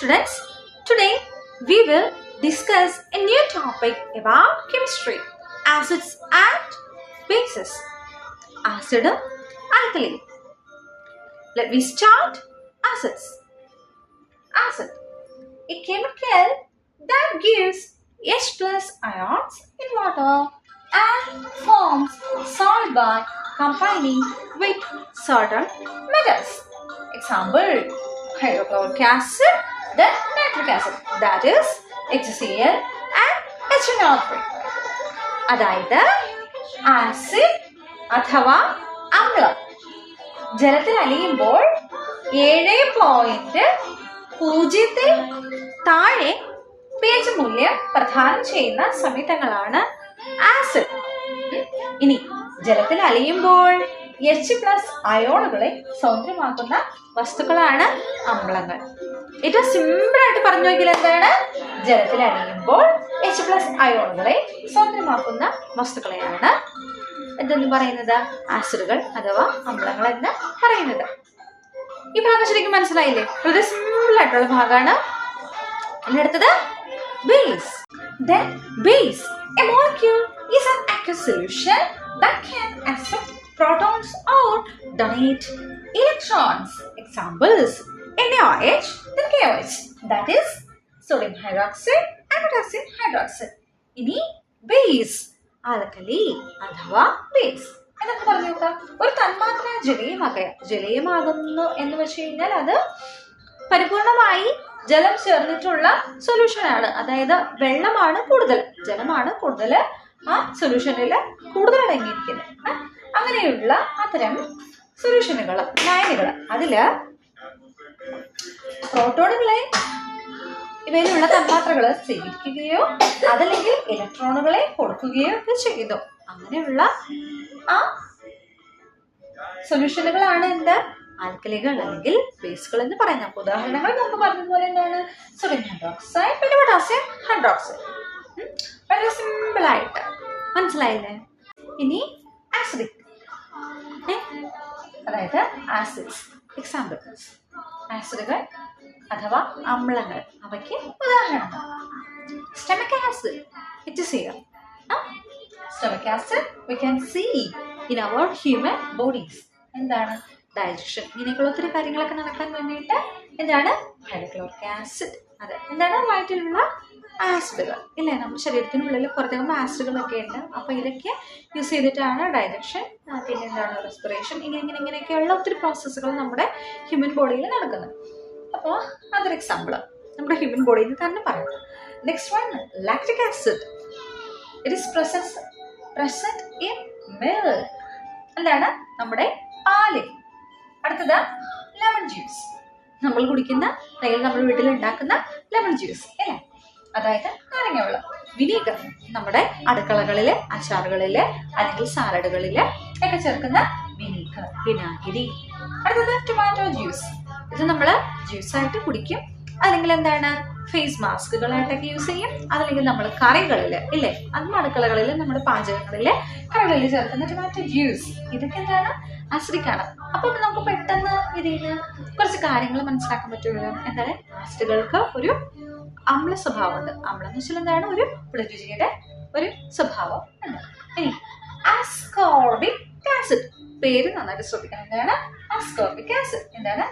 Students, today we will discuss a new topic about chemistry, acids and bases. Acid, alkali. Let me start. Acids. Acid, a chemical that gives H plus ions in water and forms salt by combining with certain metals. Example, hydrochloric acid, then nitric acid, that is HCl and HNO3. അതായത് acid അഥവാ അമ്ലം ജലത്തിൽ അലിയുമ്പോൾ 7.0 താഴെ pH മൂല്യം പ്രദാനം ചെയ്യുന്ന സംയുക്തങ്ങളാണ് acid. ഇനി ജലത്തിൽ അലിയുമ്പോൾ H+ അയോണുകളെ സ്വതന്ത്രമാക്കുന്ന വസ്തുക്കളാണ് അമ്ലങ്ങൾ. ഏറ്റവും സിമ്പിൾ ആയിട്ട് പറഞ്ഞു നോക്കിയാൽ എന്താണ്? ജലത്തിൽ അലിയുമ്പോൾ H+ അയോണുകളെ സ്വതന്ത്രമാക്കുന്ന വസ്തുക്കളെയാണ് എന്തെന്ന് പറയുന്നത്? ആസിഡുകൾ അഥവാ അമ്ലങ്ങൾ എന്ന് പറയുന്നത്. ഈ ഭാഗം ശരിക്കും മനസ്സിലായില്ലേ? വളരെ സിമ്പിൾ ആയിട്ടുള്ള ഭാഗമാണ്. അടുത്തത് base. Then base, a molecule is an aqueous solution that can accept protons or donate electrons. Examples, NaOH, then KOH, that is sodium hydroxide and potassium hydroxide. ഇനി base, ആൽക്കലി അഥവാ base എന്നൊക്കെ പറഞ്ഞു നോക്കാം. ഒരു തന്മാത്ര ജലീയമാകുന്നു എന്ന് വെച്ച് കഴിഞ്ഞാൽ അത് പരിപൂർണമായി ജലം ചേർന്നിട്ടുള്ള സൊല്യൂഷൻ ആണ്. അതായത് വെള്ളമാണ് കൂടുതൽ, ജലമാണ് കൂടുതൽ ആ സൊല്യൂഷനിൽ കൂടുതൽ അടങ്ങിയിരിക്കുന്നത്. അങ്ങനെയുള്ള അത്തരം സൊല്യൂഷനുകൾ, ലയനുകൾ, അതില് പ്രോട്ടോണുകളെ ഇവയിലുള്ള തന്മാത്രകൾ സ്വീകരിക്കുകയോ അതല്ലെങ്കിൽ ഇലക്ട്രോണുകളെ കൊടുക്കുകയോ ഒക്കെ ചെയ്യുന്നു. അങ്ങനെയുള്ള ആ സൊല്യൂഷനുകളാണ് എന്ത്? ആൽക്കലികൾ അല്ലെങ്കിൽ ബേസുകൾ എന്ന് പറയുന്നത്. ഉദാഹരണങ്ങൾ നമുക്ക് പറഞ്ഞതുപോലെ എന്താണ്? സോഡിയം ഹൈഡ്രോക്സൈഡ്, പിന്നെ പൊട്ടാസ്യം ഹൈഡ്രോക്സൈഡ്. വളരെ സിമ്പിൾ ആയിട്ട് മനസ്സിലായില്ലേ? ഇനി ആസിഡിക്, അതായത് ആസിഡ്സ്. എക്സാമ്പിൾസ്, ആസിഡുകൾ അഥവാ അമ്ലങ്ങൾ. അവയ്ക്ക് ഉദാഹരണങ്ങൾ stomach acid, HCl. Stomach acid we can see in our human bodies. എന്താണ്? ഡൈജഷൻ, ഇങ്ങനെയൊക്കെയുള്ള ഒത്തിരി കാര്യങ്ങളൊക്കെ നടക്കാൻ വേണ്ടിയിട്ട് എന്താണ്? Hydrochloric acid. അത് എന്താണ്? വയറ്റിലുള്ള ആസിഡുകൾ ഇല്ലേ? നമ്മുടെ ശരീരത്തിനുള്ളിൽ പുറത്തേക്കും ആസിഡുകളൊക്കെ ഉണ്ട്. അപ്പോൾ ഇതൊക്കെ യൂസ് ചെയ്തിട്ടാണ് ഡൈജഷൻ, പിന്നെ എന്താണ് റെസ്പിറേഷൻ, ഇങ്ങനെയൊക്കെയുള്ള ഒത്തിരി പ്രോസസ്സുകൾ നമ്മുടെ ഹ്യൂമൻ ബോഡിയിൽ നടക്കുന്നത്. അപ്പോൾ അതൊരു എക്സാമ്പിൾ നമ്മുടെ ഹ്യൂമൻ ബോഡിയിൽ തന്നെ പറയാം. Next one, lactic acid. It is present in milk. എന്താണ്? നമ്മുടെ പാലിൽ. അടുത്തത് ലെമൺ ജ്യൂസ്, നമ്മൾ കുടിക്കുന്ന അല്ലെങ്കിൽ നമ്മൾ വീട്ടിൽ ഉണ്ടാക്കുന്ന ലെമൺ ജ്യൂസ് അല്ലേ? അതായത് നാരങ്ങ വെള്ളം. വിനീഗർ, നമ്മുടെ അടുക്കളകളിൽ, അച്ചാറുകളിൽ അല്ലെങ്കിൽ സാലഡുകളിൽ ഒക്കെ ചേർക്കുന്ന വിനീഗർ, വിനാഗിരി. അടുത്തത് ടൊമാറ്റോ ജ്യൂസ്. ഇത് നമ്മൾ ജ്യൂസായിട്ട് കുടിക്കും, അല്ലെങ്കിൽ എന്താണ് ഫേസ് മാസ്കുകളായിട്ടൊക്കെ യൂസ് ചെയ്യും, അതല്ലെങ്കിൽ നമ്മൾ കറികളിൽ ഇല്ലേ, നമ്മുടെ അടുക്കളകളിൽ, നമ്മുടെ പാചകങ്ങളിലെ കറികളിൽ ചേർക്കുന്ന ടൊമാറ്റോ ജ്യൂസ്. ഇതൊക്കെ എന്താണ്? ആസിഡിക് ആണ്. അപ്പം നമുക്ക് പെട്ടെന്ന് ഇതിൽ നിന്ന് കുറച്ച് കാര്യങ്ങൾ മനസ്സിലാക്കാൻ പറ്റുള്ളൂ. എന്താണ്? ആസിഡുകൾക്ക് ഒരു അമ്ല സ്വഭാവമുണ്ട്. അമ്ലം എന്ന് വെച്ചാൽ എന്താണ്? ഒരു രുചിയുടെ ഒരു സ്വഭാവം ഉണ്ട്. ഇനി ആസ്കോർബിക് ആസിഡ്, പേര് നന്നായിട്ട് ശ്രദ്ധിക്കണം. എന്താണ് ആസ്കോർബിക് ആസിഡ്? എന്താണ്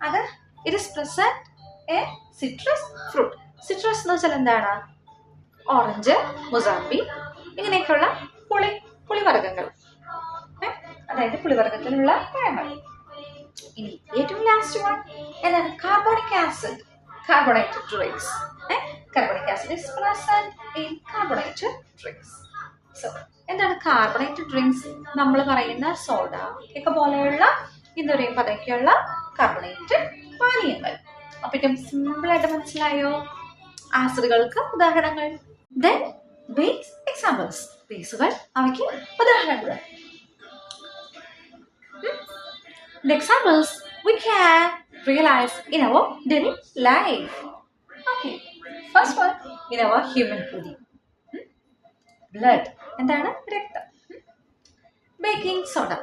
അത്? It is present A citrus fruit. Citrus എന്ന് വെച്ചാൽ എന്താണ്? ഓറഞ്ച്, മുസാമ്പി, ഇങ്ങനെയൊക്കെയുള്ള പുളിവർഗ്ഗങ്ങൾ, അതായത് പുളിവർഗ്ഗത്തിലുള്ള പഴങ്ങൾ. ഇനി ഏറ്റവും ലാസ്റ്റ് വൺ എന്താണ്? Carbonic acid, carbonated drinks. Carbonic acid is present in carbonated drinks. So എന്താണ് കാർബണേറ്റഡ് ഡ്രിങ്ക്സ്? നമ്മൾ പറയുന്ന സോഡ ഒക്കെ പോലെയുള്ള ഇന്നൊരെയും പതയ്ക്കുള്ള കാർബണേറ്റഡ് പാനീയങ്ങൾ. അപ്പൊ ഏറ്റവും സിമ്പിൾ ആയിട്ട് മനസ്സിലായോ ആസിഡുകൾക്ക് ഉദാഹരണങ്ങൾ? ദെൻ ബേസ് എക്സാമ്പിൾസ്, ബേസുകൾ അവയ്ക്ക് ഉദാഹരണങ്ങൾ. The examples we can realize in our daily life. Okay, first one, in our human body. Blood, എന്താണ്? രക്തം. Baking soda.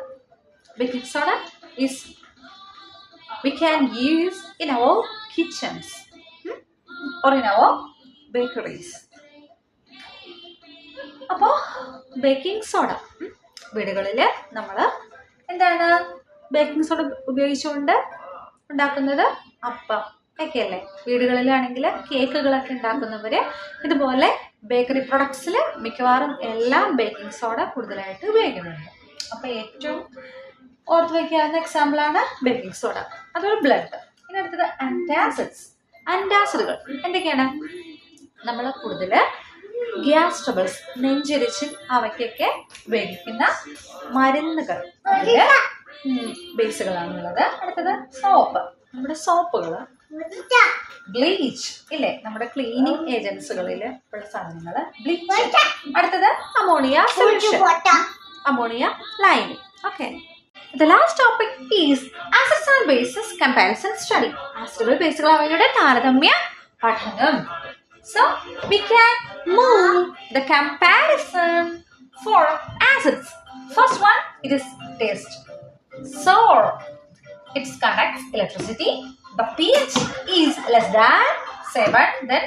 Baking soda is we can use in our kitchens. or in our bakeries. അപ്പോൾ baking soda വീടുകളിൽ നമ്മൾ എന്താണ് baking soda ഉപയോഗിച്ചുകൊണ്ട് ഉണ്ടാക്കുന്നത് അപ്പം ഒക്കെ അല്ലേ. വീടുകളിലാണെങ്കിൽ കേക്കുകളൊക്കെ ഉണ്ടാക്കുന്നവർ ഇതുപോലെ ബേക്കറി പ്രൊഡക്ട്സിൽ മിക്കവാറും എല്ലാം ബേക്കിംഗ് സോഡ കൂടുതലായിട്ട് ഉപയോഗിക്കുന്നുണ്ട്. അപ്പോൾ ഏറ്റവും ഓർത്ത് വയ്ക്കാവുന്ന എക്സാമ്പിളാണ് ബേക്കിംഗ് സോഡ. അതുപോലെ ബ്ലഡ്. ഇനി അടുത്തത് ആൻറ്റാസിഡ്സ്. ആൻറ്റാസിഡുകൾ എന്തൊക്കെയാണ്? നമ്മൾ കൂടുതൽ ഗ്യാസ് ട്രബിൾസ്, നെഞ്ചെരിച്ചിൽ അവയ്ക്കൊക്കെ ഉപയോഗിക്കുന്ന മരുന്നുകൾ ബേസുകളാണുള്ളത്. അടുത്തത് സോപ്പ്. നമ്മുടെ സോപ്പുകൾ, ബ്ലീച്ച് ഇല്ലേ, നമ്മുടെ ക്ലീനിങ് ഏജൻസികളിൽ ഉള്ള സാധനങ്ങൾ, ബ്ലീച്ച്. അടുത്തത് ammonia solution, ammonia lining. Okay. The last topic is acids and bases comparison study. ആസിഡുകൾ ബേസുകൾ അവയുടെ താരതമ്യ പഠനം. So we can move the comparison for acids. First one, it is taste. Sour. It conducts electricity. The pH is less than 7. Then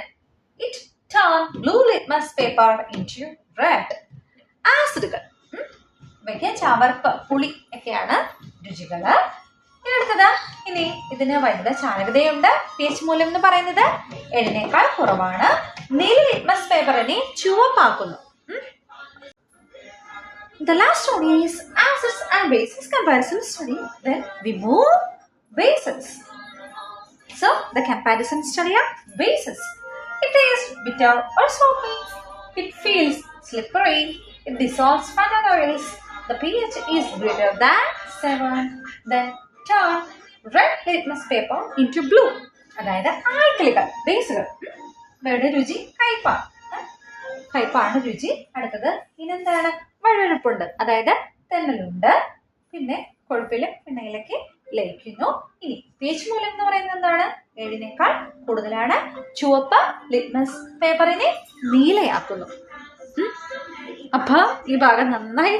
it turns blue litmus paper into red. ആസിഡുകൾ ഇവയ്ക്ക് ചവർപ്പ്, പുളി ഒക്കെയാണ് രുചികൾ. അടുത്തത് ഇനി ഇതിന് വൈദ്യുത ചാലകതയുണ്ട്. pH മൂല്യം എന്ന് പറയുന്നത് 7 കുറവാണ്. നീല litmus പേപ്പറിനെ ചുവപ്പാക്കുന്നു. The last one is acids and bases comparison study. Then we move bases. So the comparison study of bases. It is bitter or soapy. It feels slippery. It dissolves fat oils. The pH is greater than 7. Then turn red litmus paper into blue. അതായത് ആൽക്കലികൾ ബേസുകൾ ഇവയുടെ രുചി കയ്പാണ് രുചി. അടുത്തത് ഇനെന്താണ്? വഴുവഴുപ്പുണ്ട്, അതായത് തെന്നലുണ്ട്, പിന്നെ കൊഴുപ്പിലും എണ്ണയിലൊക്കെ ലയിക്കുന്നു. ഇനി pH മൂല്യം എന്ന് പറയുന്നത് എന്താണ്? 7 കൂടുതലാണ്. ചുവപ്പ് ലിറ്റ്മസ് പേപ്പറിനെ നീലയാക്കുന്നു. അപ്പൊ ഈ ഭാഗം നന്നായി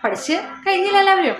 പഠിച്ച് കഴിഞ്ഞില്ല എല്ലാവരും?